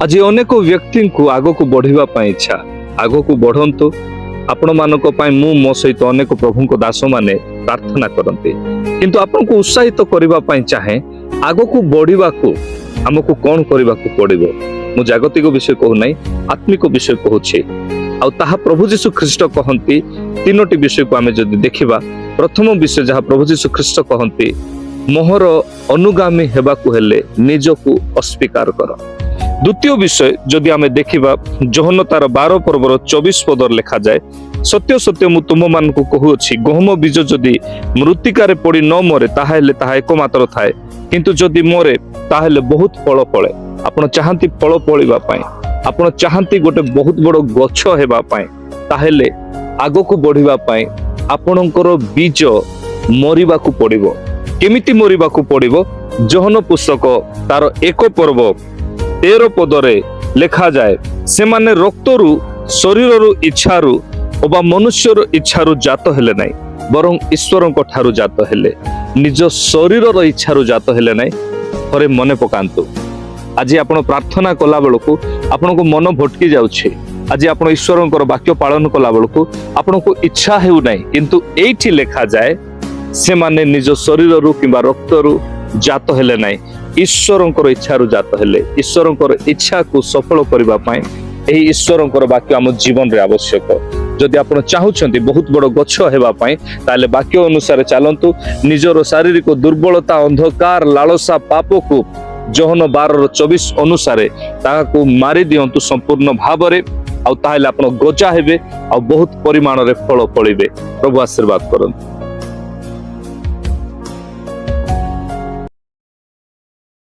आज अनेक व्यक्ति को आग को बढ़ा इच्छा आग को बढ़ंतु आपण मानक मु मो सहित अनेक प्रभु को दास माने प्रार्थना करते किंतु आपन को उत्साहित करने चाहे आग को बढ़ा को आमको कौन करने को पड़ो मु जागतिक विषय कहूना आत्मिक विषय कहूचे आ प्रभु जीशु ख्रीष्ट कहती तीनोटी विषय को आम जदि देखा प्रथम विषय जहाँ प्रभु जीशु ख्रीष्ट कहती मोहर अनुगामी हेबाकु हेले निजकु अस्वीकार कर। द्वितीय विषय जदि आमे देखिबा जोहन तार 12 पर्वर 24 पदर लिखा जाए सत्य सत्य मु तुम मान को कहूछि गहम बीज जदि मृत्तिकारे पड़ी न मरे ताहेले ताहा एकमात्र थाए किंतु जदि मरे ताहेले बहुत फल फले। आपण चाहंती फल फलिबा पई आपण चाहंती गोटे बहुत बड़ गछ हेबा पई ताहेले आगको बढ़िबा पई आपणकर बीज मरिबा को पड़िबो। केमिति मरिबा को पड़िबो जोहन पुस्तक तार 1 पर्व 13 पदरे लिखा जाए से माने रक्तरु शरीररु इच्छारु अबा मनुष्यर इच्छारु जात हेले नाही बरं ईश्वरଙ୍କ ठारु जात हेले निज शरीरर इच्छारु जात हेले नाही। थरे मने पकांतु आज आपण प्रार्थना कला बेलको आपनको मन भटकी जाउछे आज आपण ईश्वरଙ୍କର वाक्य पालन कला बेलको आपनको इच्छा हेउ नाही किंतु एठी लिखा जाए से माने निज शरीररु किबा रक्तरु जात हेले नाही ईश्वरଙ୍କର इच्छारु जात हेले ईश्वरଙ୍କର इच्छा को सफल करबा पई एही ईश्वरଙ୍କର वाक्य हम जीवन रे आवश्यक। जदि आपण चाहुछंती बहुत बड़ गछ हेबा पई ताले वाक्य अनुसार चलंतु निजर शारीरिक दुर्बलता अंधकार लालसा पाप को जोहन 12:24 अनुसार ताको मारी दियंतु संपूर्ण भावरे आ ताहेले आपण गजा हेबे आ बहुत परिमाण रे फल फलिबे। प्रभु आशीर्वाद करंतु।